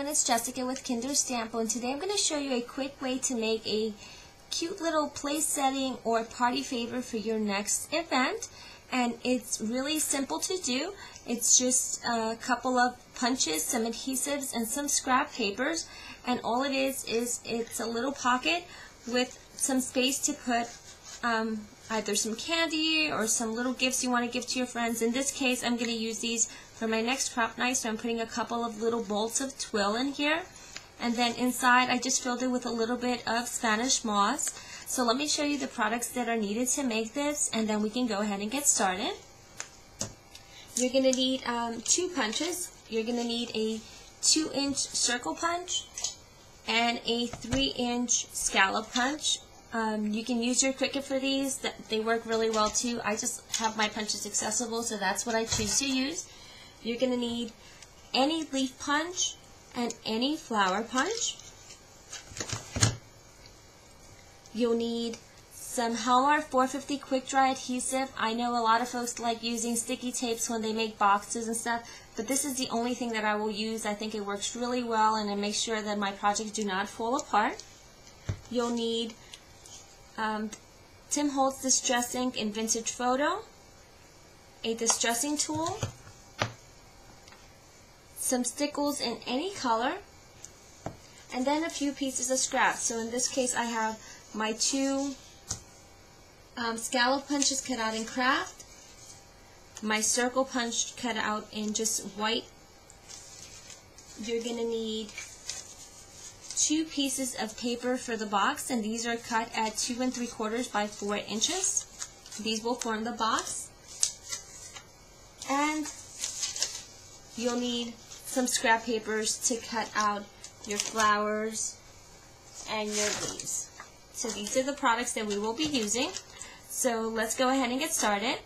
it's Jessica with Kinder Stampo, and today I'm going to show you a quick way to make a cute little place setting or party favor for your next event. And it's really simple to do. It's just a couple of punches, some adhesives, and some scrap papers. And all it is it's a little pocket with some space to put either some candy or some little gifts you want to give to your friends. In this case, I'm going to use these for my next craft knife, so I'm putting a couple of little bolts of twill in here. And then inside, I just filled it with a little bit of Spanish moss. So let me show you the products that are needed to make this, and then we can go ahead and get started. You're going to need 2 punches. You're going to need a 2-inch circle punch and a 3-inch scallop punch. You can use your Cricut for these. They work really well too. I just have my punches accessible, so that's what I choose to use. You're going to need any leaf punch and any flower punch. You'll need some Hallmark 450 quick dry adhesive. I know a lot of folks like using sticky tapes when they make boxes and stuff, but this is the only thing that I will use. I think it works really well, and it makes sure that my projects do not fall apart. You'll need Tim Holtz Distress Ink in Vintage Photo, a distressing tool, some stickles in any color, and then a few pieces of scrap. So in this case, I have my 2 scallop punches cut out in craft, my circle punch cut out in just white. You're going to need 2 pieces of paper for the box, and these are cut at 2 3/4 by 4 inches. These will form the box. And you'll need some scrap papers to cut out your flowers and your leaves. So these are the products that we will be using. So let's go ahead and get started.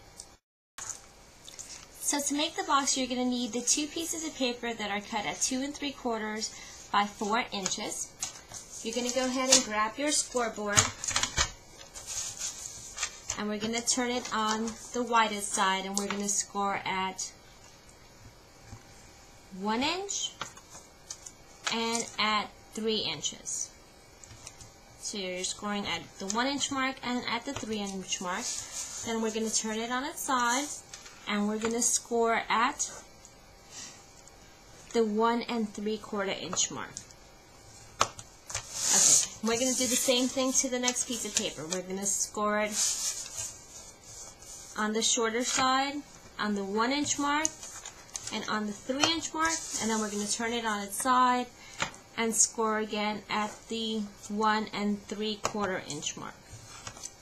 So to make the box, you're going to need the 2 pieces of paper that are cut at 2 3/4 by 4 inches. You're going to go ahead and grab your scoreboard, and we're going to turn it on the widest side, and we're going to score at 1 inch and at 3 inches. So you're scoring at the 1 inch mark and at the 3 inch mark. Then we're going to turn it on its side, and we're going to score at the 1 3/4 inch mark. Okay, we're going to do the same thing to the next piece of paper. We're going to score it on the shorter side, on the 1 inch mark, and on the 3 inch mark, and then we're going to turn it on its side and score again at the 1 3/4 inch mark.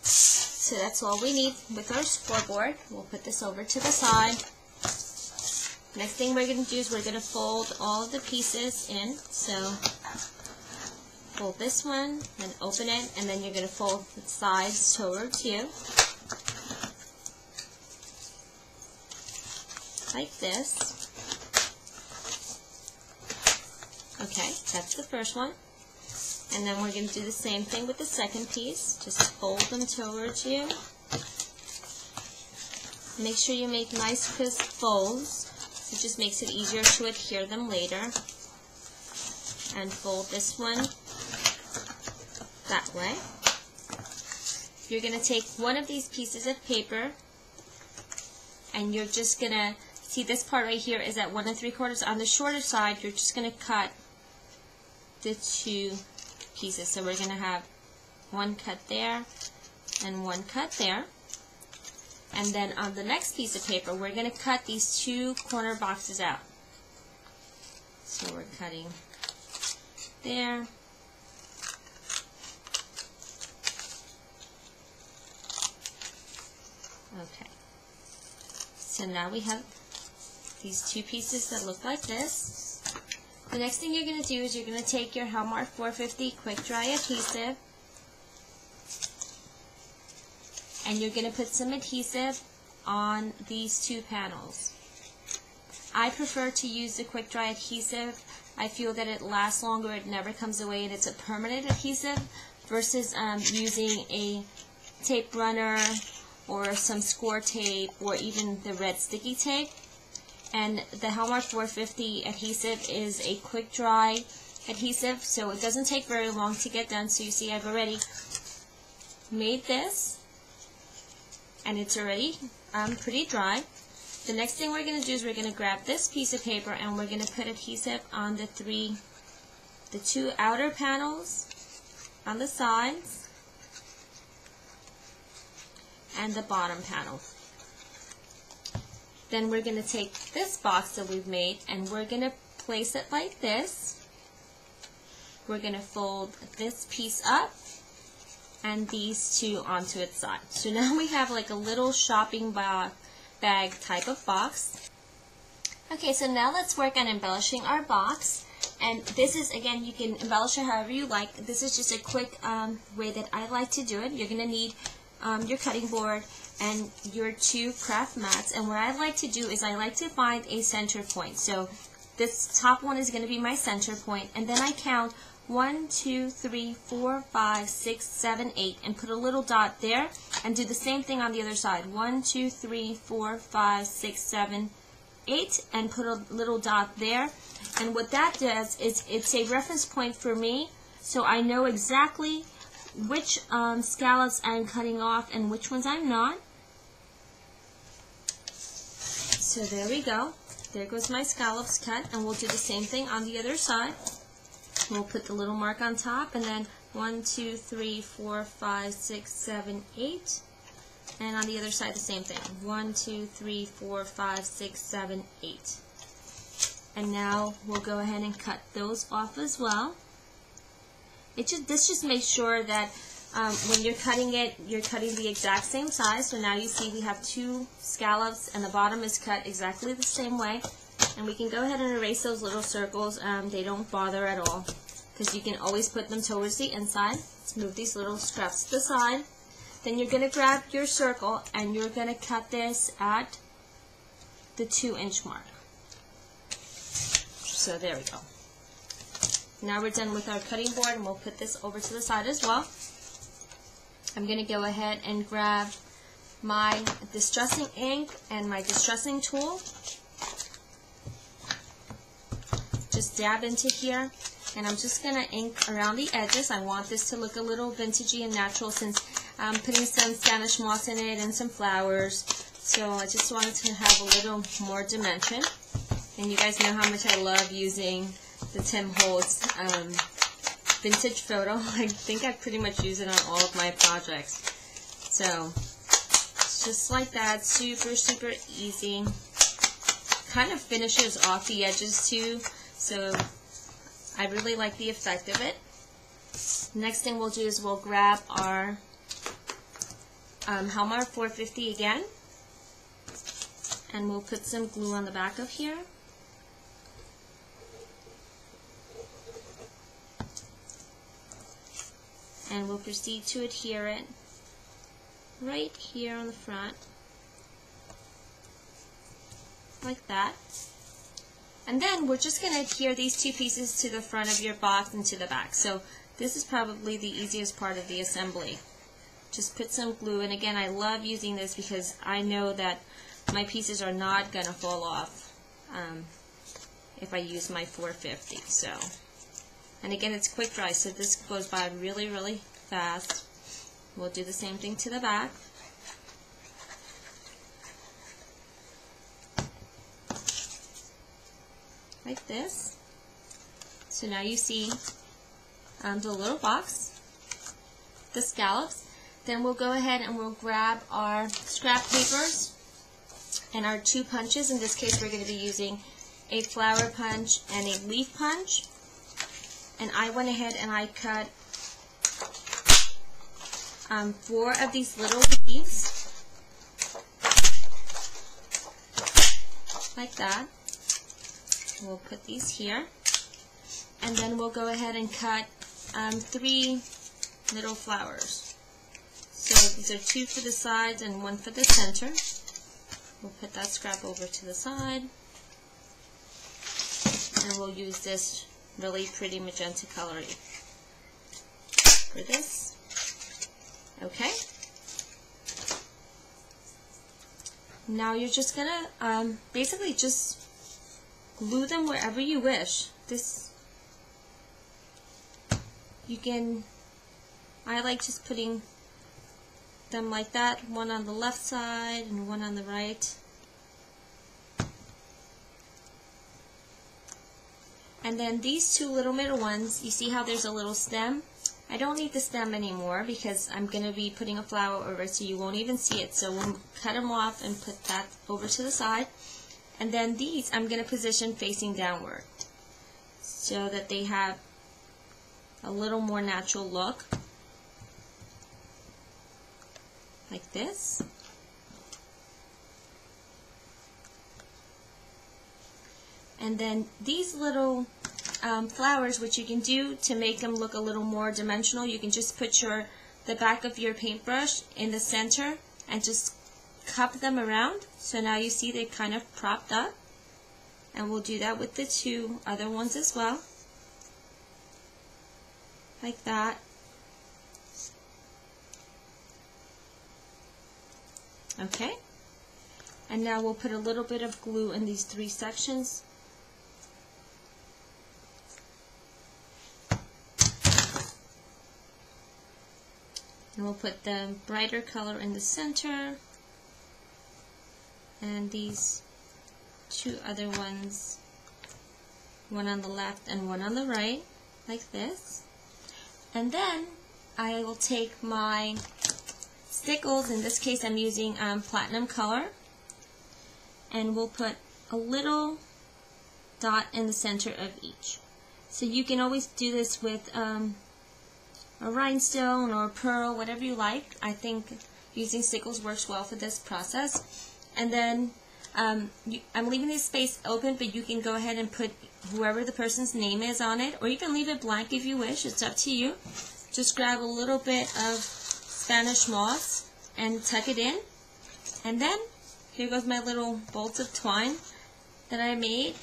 So that's all we need with our scoreboard. We'll put this over to the side. Next thing we're going to do is we're going to fold all of the pieces in. So fold this one and open it, and then you're going to fold the sides towards you, like this. Okay, that's the first one. And then we're going to do the same thing with the second piece. Just fold them towards you. Make sure you make nice crisp folds. It just makes it easier to adhere them later. And fold this one that way. You're going to take one of these pieces of paper, and you're just going to see this part right here is at 1 3/4. On the shorter side, you're just going to cut the 2 pieces. So we're going to have one cut there and one cut there. And then on the next piece of paper, we're going to cut these 2 corner boxes out. So we're cutting there. Okay. So now we have these 2 pieces that look like this. The next thing you're going to do is you're going to take your Hallmark 450 quick dry adhesive, and you're going to put some adhesive on these 2 panels. I prefer to use the quick dry adhesive. I feel that it lasts longer, it never comes away, and it's a permanent adhesive versus using a tape runner or some score tape or even the red sticky tape. And the Hallmark 450 adhesive is a quick dry adhesive, so it doesn't take very long to get done. So you see I've already made this, and it's already pretty dry. The next thing we're going to do is we're going to grab this piece of paper and we're going to put adhesive on the two outer panels on the sides and the bottom panel. Then we're going to take this box that we've made and we're going to place it like this. We're going to fold this piece up and these two onto its side. So now we have like a little shopping bag type of box. Okay, so now let's work on embellishing our box. And this is, again, you can embellish it however you like. This is just a quick way that I like to do it. You're going to need your cutting board and your two craft mats. And what I like to do is I like to find a center point. So this top one is going to be my center point, and then I count 1, 2, 3, 4, 5, 6, 7, 8, and put a little dot there, and do the same thing on the other side. 1, 2, 3, 4, 5, 6, 7, 8, and put a little dot there. And what that does is it's a reference point for me, so I know exactly which scallops I'm cutting off and which ones I'm not. So there we go. There goes my scallops cut, and we'll do the same thing on the other side. We'll put the little mark on top, and then 1, 2, 3, 4, 5, 6, 7, 8. And on the other side, the same thing. 1, 2, 3, 4, 5, 6, 7, 8. And now we'll go ahead and cut those off as well. This just makes sure that when you're cutting it, you're cutting the exact same size. So now you see we have two scallops, and the bottom is cut exactly the same way. And we can go ahead and erase those little circles. They don't bother at all, because you can always put them towards the inside. Let's move these little scraps to the side. Then you're going to grab your circle and you're going to cut this at the 2-inch mark. So there we go. Now we're done with our cutting board, and we'll put this over to the side as well. I'm going to go ahead and grab my distressing ink and my distressing tool. Just dab into here, and I'm just going to ink around the edges. I want this to look a little vintagey and natural, since I'm putting some Spanish moss in it and some flowers. So I just wanted to have a little more dimension. And you guys know how much I love using the Tim Holtz vintage photo. I think I pretty much use it on all of my projects. So just like that, super, super easy. Kind of finishes off the edges too. So I really like the effect of it. Next thing we'll do is we'll grab our Hallmark 450 again, and we'll put some glue on the back of here. And we'll proceed to adhere it right here on the front, like that. And then we're just going to adhere these two pieces to the front of your box and to the back. So this is probably the easiest part of the assembly. Just put some glue, and again, I love using this because I know that my pieces are not going to fall off if I use my 450. So, and again, it's quick dry, so this goes by really, really fast. We'll do the same thing to the back. Like this. So now you see the little box, the scallops. Then we'll go ahead and we'll grab our scrap papers and our two punches. In this case, we're going to be using a flower punch and a leaf punch. And I went ahead and I cut 4 of these little leaves, like that. We'll put these here, and then we'll go ahead and cut 3 little flowers. So these are 2 for the sides and 1 for the center. We'll put that scrap over to the side, and we'll use this really pretty magenta color for this. Okay. Now you're just gonna basically just glue them wherever you wish. I like just putting them like that, one on the left side and one on the right. And then these two little middle ones, you see how there's a little stem? I don't need the stem anymore because I'm going to be putting a flower over it, so you won't even see it. So we'll cut them off and put that over to the side. And then these I'm going to position facing downward so that they have a little more natural look. Like this. And then these little flowers, which you can do to make them look a little more dimensional, you can just put the back of your paintbrush in the center and just cup them around. So now you see they're kind of propped up. And we'll do that with the two other ones as well. Like that. Okay. And now we'll put a little bit of glue in these three sections. And we'll put the brighter color in the center, and these two other ones, one on the left and one on the right, like this. And then I will take my stickles, in this case I'm using platinum color, and we'll put a little dot in the center of each. So you can always do this with a rhinestone or a pearl, whatever you like. I think using stickles works well for this process. And then I'm leaving this space open, but you can go ahead and put whoever the person's name is on it, or you can leave it blank if you wish. It's up to you. Just grab a little bit of Spanish moss and tuck it in. And then here goes my little bolts of twine that I made.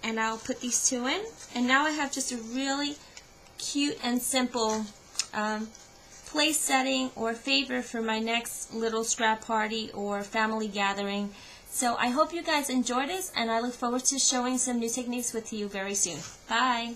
And I'll put these two in. And now I have just a really cute and simple place setting or favor for my next little scrap party or family gathering. So I hope you guys enjoyed this, and I look forward to showing some new techniques with you very soon. Bye!